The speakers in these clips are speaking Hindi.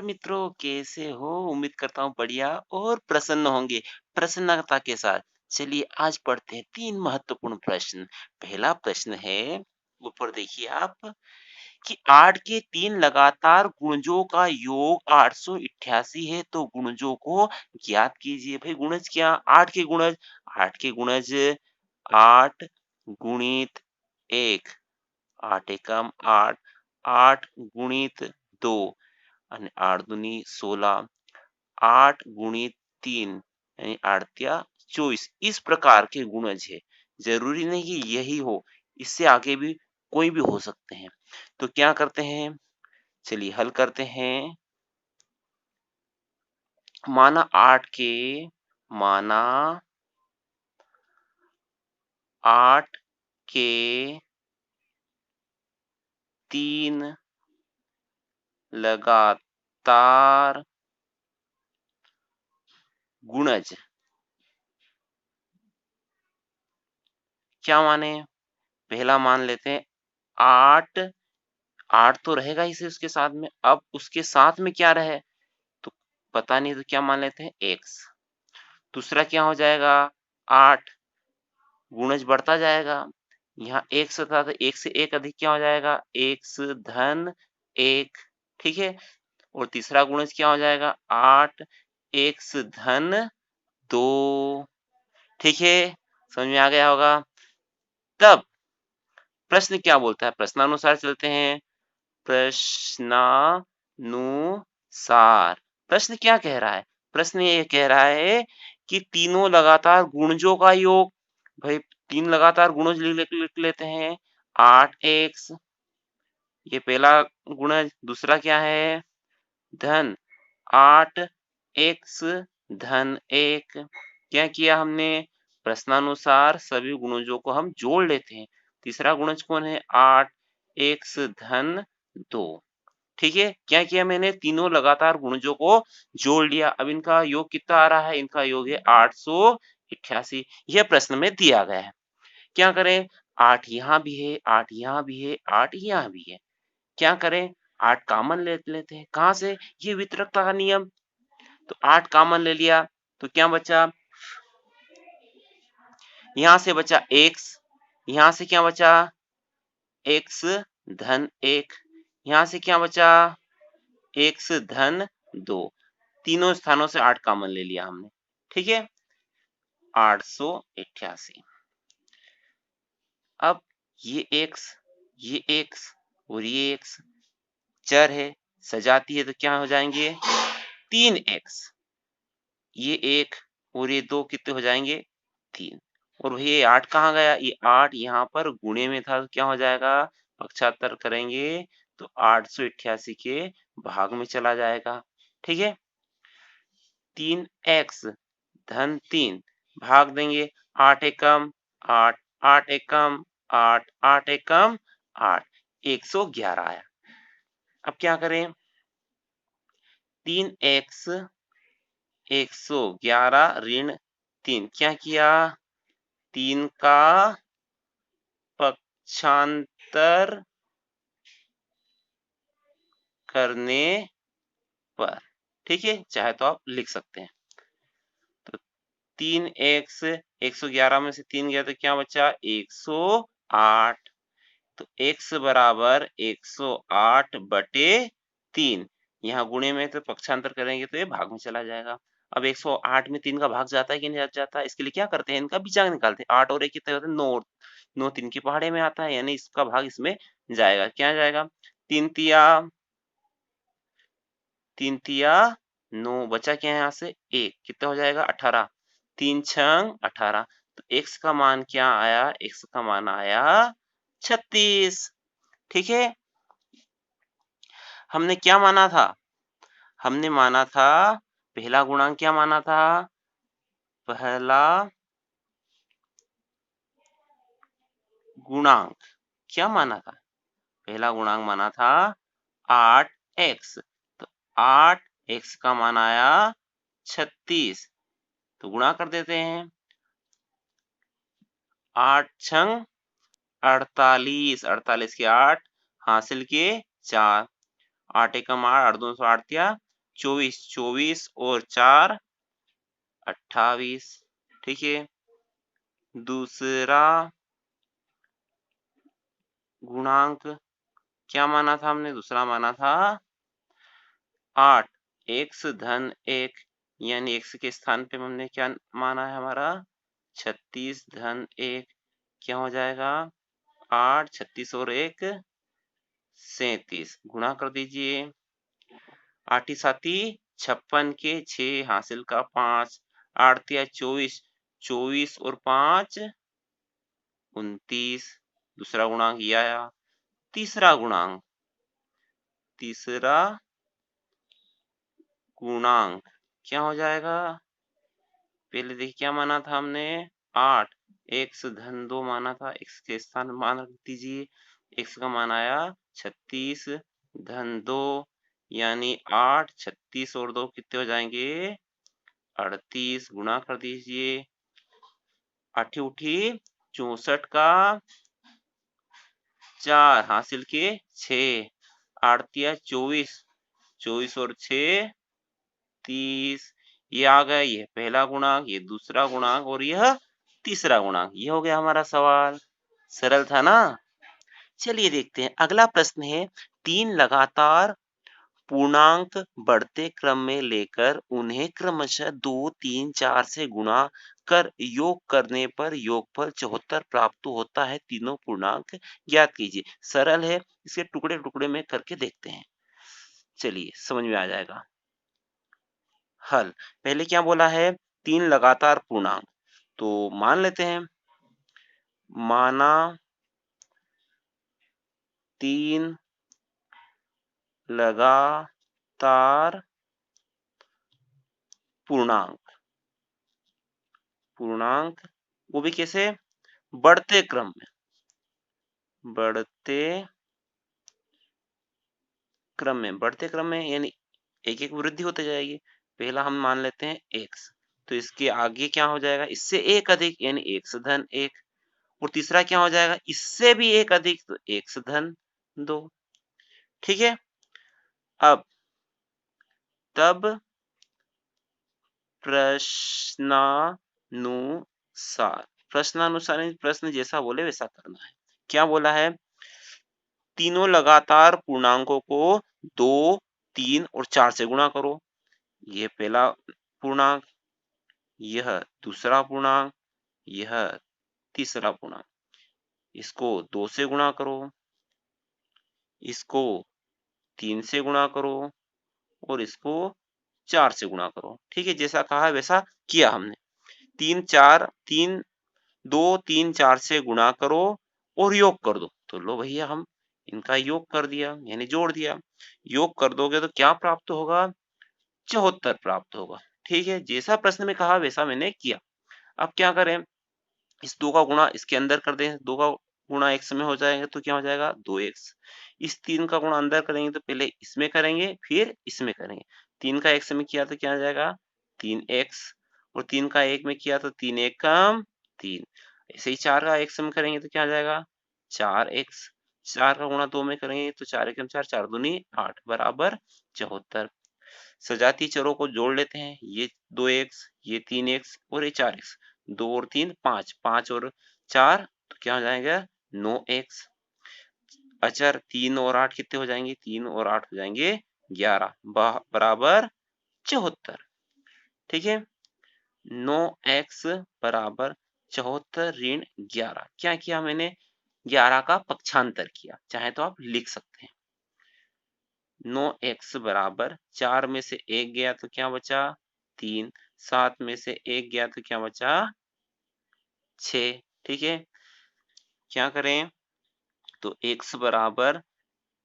मित्रों, कैसे हो? उम्मीद करता हूँ बढ़िया और प्रसन्न होंगे। प्रसन्नता के साथ चलिए आज पढ़ते हैं 3 महत्वपूर्ण प्रश्न। पहला प्रश्न है, ऊपर देखिए आप, कि 8 के 3 लगातार गुणजों का योग 888 है, तो गुणजों को ज्ञात कीजिए। भाई गुणज क्या? 8 के गुणज, 8 के गुणज 8 गुणित 1, 8 एकम 8, 8 गुणित 2 आणि 8 दुनी 16, 8 गुणित 3 यानी 8 तिया 24। इस प्रकार के गुणज है। जरूरी नहीं कि यही हो, इससे आगे भी कोई भी हो सकते हैं। तो क्या करते हैं, चलिए हल करते हैं। माना 8 के माना 8 के 3 लगातार गुणज क्या माने? पहला मान लेते हैं 8, 8 तो रहेगा ही से उसके साथ में। अब उसके साथ में क्या रहे तो पता नहीं, तो क्या मान लेते हैं x। दूसरा क्या हो जाएगा, 8 गुणज बढ़ता जाएगा। यहाँ x था तो 1 से 1 अधिक क्या हो जाएगा, x धन 1। ठीक है। और तीसरा गुणज क्या हो जाएगा, 8 x धन 2। ठीक है, समझ में आ गया होगा। तब प्रश्न क्या बोलता है, प्रश्नानुसार चलते हैं। प्रश्नानुसार प्रश्न क्या कह रहा है? प्रश्न ये कह रहा है कि तीनों लगातार गुणजों का योग। भाई 3 लगातार गुणज लिख लेते हैं। 8x, ये पहला गुणज। दूसरा क्या है, धन 8x धन 1। क्या किया हमने, प्रश्नानुसार सभी गुणजों को हम जोड़ लेते हैं। तीसरा गुणज कौन है, 8x धन 2। ठीक है, क्या किया मैंने, तीनों लगातार गुणजों को जोड़ लिया। अब इनका योग कितना आ रहा है, इनका योग है 888। यह प्रश्न में दिया गया है। क्या करें, 8 यहाँ भी है, 8 यहाँ भी है, 8 यहाँ भी है। क्या करें, 8 कॉमन ले लेते हैं। कहां से, ये वितरकता का नियम। तो 8 कॉमन ले लिया तो क्या बचा, यहां से बचा x, यहां से क्या बचा, x धन 1, यहां से क्या बचा, x धन 2। तीनों स्थानों से 8 कॉमन ले लिया हमने। ठीक है, 888। अब ये x और ये x चर है, सजाती है तो क्या हो जाएंगे, 3x। ये 1 और ये 2 कितने हो जाएंगे, 3। और ये 8 कहाँ गया, ये 8 यहाँ पर गुणे में था तो क्या हो जाएगा, पक्षांतर करेंगे तो 888 के भाग में चला जाएगा। ठीक है, 3x धन 3 भाग देंगे, 8 एकम 8, 8 एकम 8, 8 एकम 8, 111 आया। अब क्या करें, 3x 111 ऋण 3, क्या किया, 3 का पक्षांतर करने पर। ठीक है, चाहे तो आप लिख सकते हैं। तो 3x 111 में से 3 गया तो क्या बचा, 108। तो x बराबर 108 बटे 3। यहाँ गुणे में तो पक्षांतर करेंगे तो ये भाग में चला जाएगा। अब 108 में 3 का भाग जाता है कि नहीं जाता, इसके लिए क्या करते हैं, इनका बीजांग निकालते हैं। 8 और 1 कितने होते हैं, 9। 9 3 की पहाड़े में आता है, यानी इसका भाग इसमें जाएगा। क्या जाएगा, 3 तिया 3 तिया 9, बचा क्या है यहाँ से 1, कितना हो जाएगा 18। 3 छंग 18। तो x का मान क्या आया, x का मान आया 36। ठीक है, हमने क्या माना था, हमने माना था पहला गुणांक, क्या माना था, पहला गुणांक क्या माना था, पहला गुणांक माना था 8x। तो 8x का मान आया 36। तो गुणा कर देते हैं, 8 छंग 48, 48 के 8 हासिल के 4, 8 एकम 8, 8 2 8 तिया 24, 24 और 4 28। ठीक है, दूसरा गुणांक क्या माना था हमने? दूसरा माना था 8, x धन 1, यानी x के स्थान पे हमने क्या माना है हमारा? 36 धन 1, क्या हो जाएगा? 8, 36 और 1 37, गुणा कर दीजिए। 8 साथी 56 के 6 हासिल का 5, 8 तिया 24, 24 और 5 29। दूसरा गुणांक ये आया। तीसरा गुणांक क्या हो जाएगा? पहले देखिए क्या माना था हमने? 8, x धन 2 माना था, x के स्थान में मान रख दीजिए। x का मान आया 36 धन 2, यानी 8, 36 और 2 कितने हो जाएंगे? 38, गुणा कर दीजिए। 8 उठी 64 का 4 हासिल के 6, 8 तिया 24, 24 और 6 30। ये आ गया, ये पहला गुणांक, ये दूसरा गुणांक और यह तीसरा गुणांक। ये हो गया हमारा सवाल। सरल था ना? चलिए देखते हैं अगला प्रश्न है। 3 लगातार पूर्णांक बढ़ते क्रम में लेकर उन्हें क्रमशः 2, 3, 4 से गुणा कर योग करने पर योगफल 74 प्राप्त होता है। तीनों पूर्णांक ज्ञात कीजिए। सरल है, इसे टुकड़े टुकड़े में करके देखते हैं। चलिए समझ में आ जाएगा। हल पहले क्या बोला है? 3 लगातार पूर्णांक, तो मान लेते हैं। माना 3 लगातार पूर्णांक, वो भी कैसे? बढ़ते क्रम में, बढ़ते क्रम में यानी एक एक वृद्धि होती जाएगी। पहला हम मान लेते हैं x, तो इसके आगे क्या हो जाएगा? इससे एक अधिक, यानी x धन 1। और तीसरा क्या हो जाएगा? इससे भी एक अधिक, तो x धन 2। ठीक है, अब तब प्रश्नानुसार यानी प्रश्न जैसा बोले वैसा करना है। क्या बोला है? तीनों लगातार पूर्णांकों को 2, 3 और 4 से गुणा करो। ये पहला पूर्णांक, यह दूसरा पूर्णांक, यह तीसरा पूर्णांक। इसको 2 से गुणा करो, इसको 3 से गुणा करो और इसको 4 से गुणा करो। ठीक है, जैसा कहा वैसा किया हमने। 2, 3, 4 से गुणा करो और योग कर दो। तो लो भैया, हम इनका योग कर दिया, यानी जोड़ दिया। योग कर दोगे तो क्या प्राप्त होगा? 74 प्राप्त होगा। ठीक है, जैसा प्रश्न में कहा वैसा मैंने किया। अब क्या करें? इस 2 का गुणा इसके अंदर कर दें। 2 का गुणा x में हो जाएगा तो क्या हो जाएगा? 2x। इस 3 का गुणा अंदर करेंगे तो पहले इसमें करेंगे फिर इसमें करेंगे। 3 का x में किया तो क्या आ जाएगा? 3x। और 3 का 1 में किया तो 3 1 कम 3। ऐसे ही 4 का x में करेंगे तो क्या आ जाएगा? 4x। 4 का गुणा 2 में करेंगे तो 4 एकम 4, 4 दूनी 8 बराबर 74। सजातीय चरों को जोड़ लेते हैं। ये 2x, ये 3x और ये 4x। 2 और 3 5, 5 और 4 तो क्या हो जाएगा? 9x। अचर 3 और 8 कितने हो जाएंगे? 3 और 8 हो जाएंगे 11 बराबर 74। ठीक है, 9x बराबर 74 ऋण 11। क्या किया मैंने? 11 का पक्षांतर किया, चाहे तो आप लिख सकते हैं। 9x बराबर 4 में से 1 गया तो क्या बचा? 3। 7 में से 1 गया तो क्या बचा? 6। ठीक है, क्या करें? तो x बराबर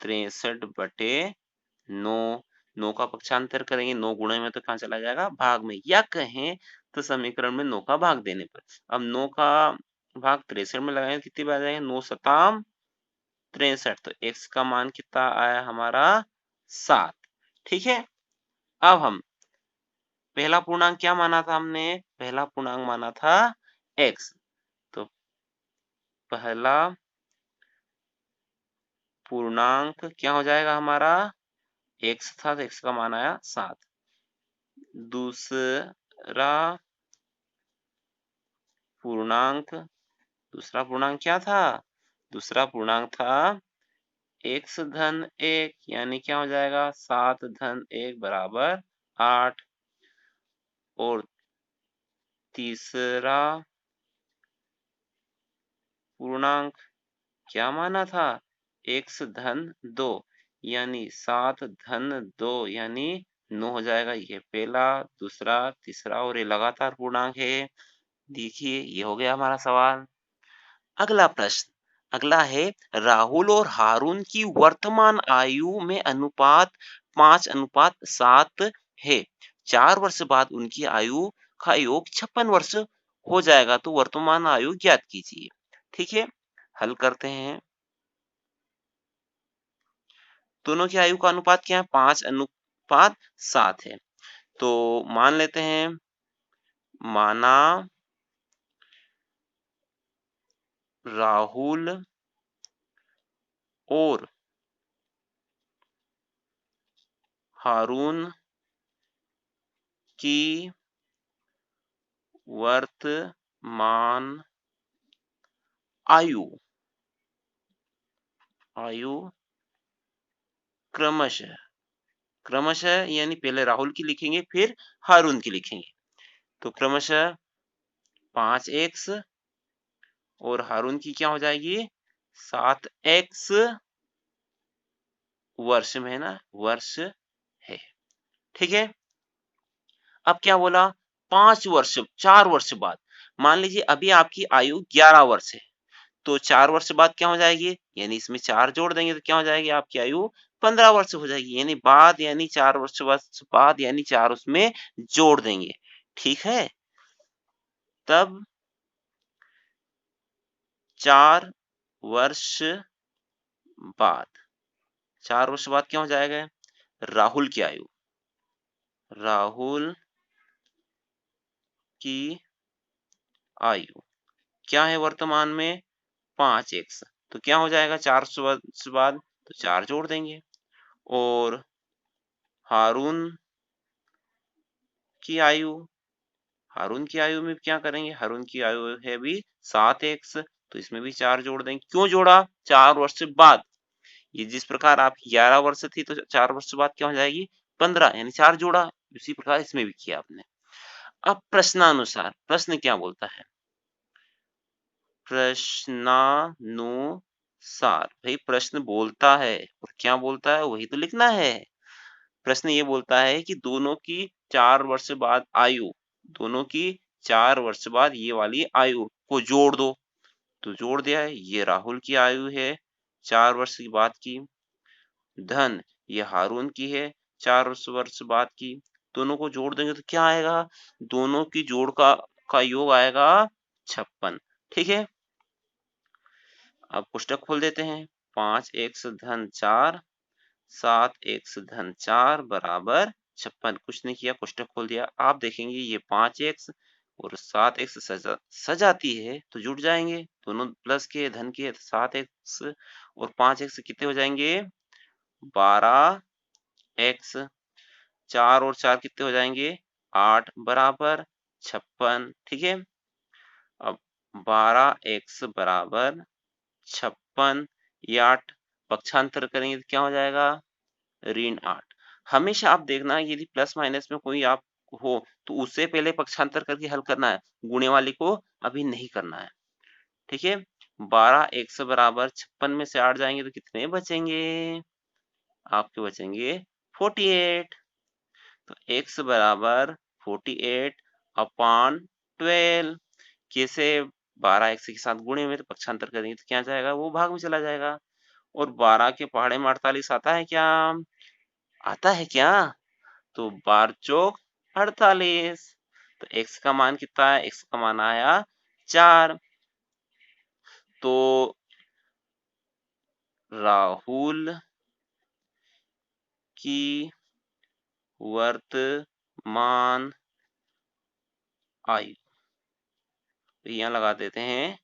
63 बटे 9। 9 का पक्षांतर करेंगे, 9 गुणे में तो कहाँ चला जाएगा? भाग में। या कहें तो समीकरण में 9 का भाग देने पर। अब 9 का भाग 63 में लगाएंगे, कितनी बार जाएंगे? 9 सताम 63। तो x का मान कितना आया हमारा? 7। ठीक है, अब हम पहला पूर्णांक क्या माना था हमने? पहला पूर्णांक माना था x। तो पहला पूर्णांक क्या हो जाएगा हमारा? x था तो x का मान आया 7। दूसरा पूर्णांक दूसरा पूर्णांक क्या था? दूसरा पूर्णांक था x धन 1, यानी क्या हो जाएगा 7 धन 1 बराबर 8। और तीसरा पूर्णांक क्या माना था? x धन 2, यानी 7 धन 2 यानी 9 हो जाएगा। ये पहला, दूसरा, तीसरा और ये लगातार पूर्णांक है। देखिए ये हो गया हमारा सवाल। अगला प्रश्न, अगला है राहुल और हारून की वर्तमान आयु में अनुपात 5:7 है। 4 वर्ष बाद उनकी आयु का योग 56 वर्ष हो जाएगा, तो वर्तमान आयु ज्ञात कीजिए। ठीक है, हल करते हैं। दोनों की आयु का अनुपात क्या है? 5:7 है। तो मान लेते हैं, माना राहुल और हारून की वर्तमान आयु आयु क्रमशः क्रमशः यानी पहले राहुल की लिखेंगे फिर हारून की लिखेंगे। तो क्रमशः 5x और हारून की क्या हो जाएगी 7x वर्ष में, है ना, वर्ष है। ठीक है, अब क्या बोला 5 वर्ष 4 वर्ष बाद। मान लीजिए अभी आपकी आयु 11 वर्ष है, तो 4 वर्ष बाद क्या हो जाएगी, यानी इसमें 4 जोड़ देंगे तो क्या हो जाएगी आपकी आयु 15 वर्ष हो जाएगी। यानी बाद यानी 4 वर्ष बाद यानी 4 उसमें जोड़ देंगे। ठीक है, तब 4 वर्ष बाद 4 वर्ष बाद क्या हो जाएगा राहुल की आयु राहुल की आयु क्या है वर्तमान में 5x। तो क्या हो जाएगा 4 वर्ष बाद, तो 4 जोड़ देंगे। और हारून की आयु हारून की आयु में क्या करेंगे, हारून की आयु है भी 7x, तो इसमें भी 4 जोड़ देंगे। क्यों जोड़ा? 4 वर्ष बाद। ये जिस प्रकार आपकी 11 वर्ष थी तो 4 वर्ष बाद क्या हो जाएगी 15, यानी 4 जोड़ा। उसी प्रकार इसमें भी किया आपने। अब प्रश्नानुसार प्रश्न क्या बोलता है, प्रश्नानुसार भाई प्रश्न बोलता है और क्या बोलता है वही तो लिखना है। प्रश्न ये बोलता है कि दोनों की 4 वर्ष बाद आयु दोनों की 4 वर्ष बाद ये वाली आयु को जोड़ दो। तो जोड़ दिया है, ये राहुल की आयु है 4 वर्ष की बाद की, धन ये हारून की है 4 वर्ष बाद की। दोनों को जोड़ देंगे तो क्या आएगा, दोनों की जोड़ का योग आएगा 56। ठीक है, अब पुस्तक खोल देते हैं। 5x धन 4 7x धन 4 बराबर 56। कुछ नहीं किया, कोष्टक खोल दिया। आप देखेंगे ये 5x और 7x सजाती है तो जुड़ जाएंगे, दोनों प्लस के धन के 7x और 5x कितने हो जाएंगे 12x। 4 और 4 कितने हो जाएंगे 8 बराबर 56। ठीक है, अब 12x बराबर 56, ये 8 पक्षांतर करेंगे तो क्या हो जाएगा ऋण 8। हमेशा आप देखना यदि प्लस माइनस में कोई आप हो तो उससे पहले पक्षांतर करके हल करना है, गुणे वाले को अभी नहीं करना है। ठीक है, 12x बराबर 56 में से 8 जाएंगे तो कितने बचेंगे, आपके बचेंगे 48। तो x बराबर 48 अपॉन 12। कैसे 12x के साथ गुणे में तो पक्षांतर करेंगे तो क्या जाएगा वो भाग में चला जाएगा। और 12 के पहाड़े में 48 आता है क्या, आता है क्या? तो 12 चौक 48। तो x का मान कितना है, x का मान आया 4। तो राहुल की वर्तमान आयु, तो यहाँ लगा देते हैं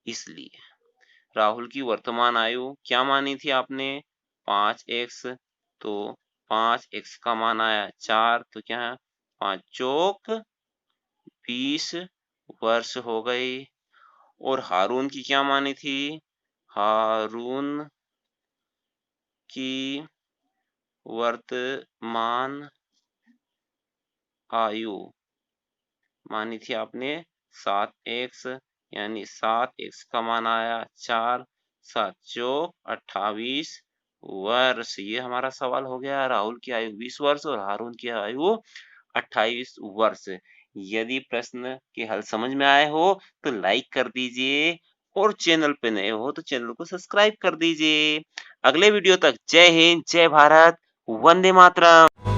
इसलिए राहुल की वर्तमान आयु क्या मानी थी आपने 5x, तो 5 x का मान आया 4 तो क्या है 5 चौक 20 वर्ष हो गए। और हारून की क्या मानी थी? हारून की वर्तमान आयु मानी थी आपने 7x, यानी 7x का मान आया 4, 7 चौक 28 वर्ष। ये हमारा सवाल हो गया। राहुल की आयु 20 वर्ष और हारून की आयु 28 वर्ष। यदि प्रश्न के हल समझ में आए हो तो लाइक कर दीजिए और चैनल पे नए हो तो चैनल को सब्सक्राइब कर दीजिए। अगले वीडियो तक जय हिंद, जय भारत, वंदे मातरम।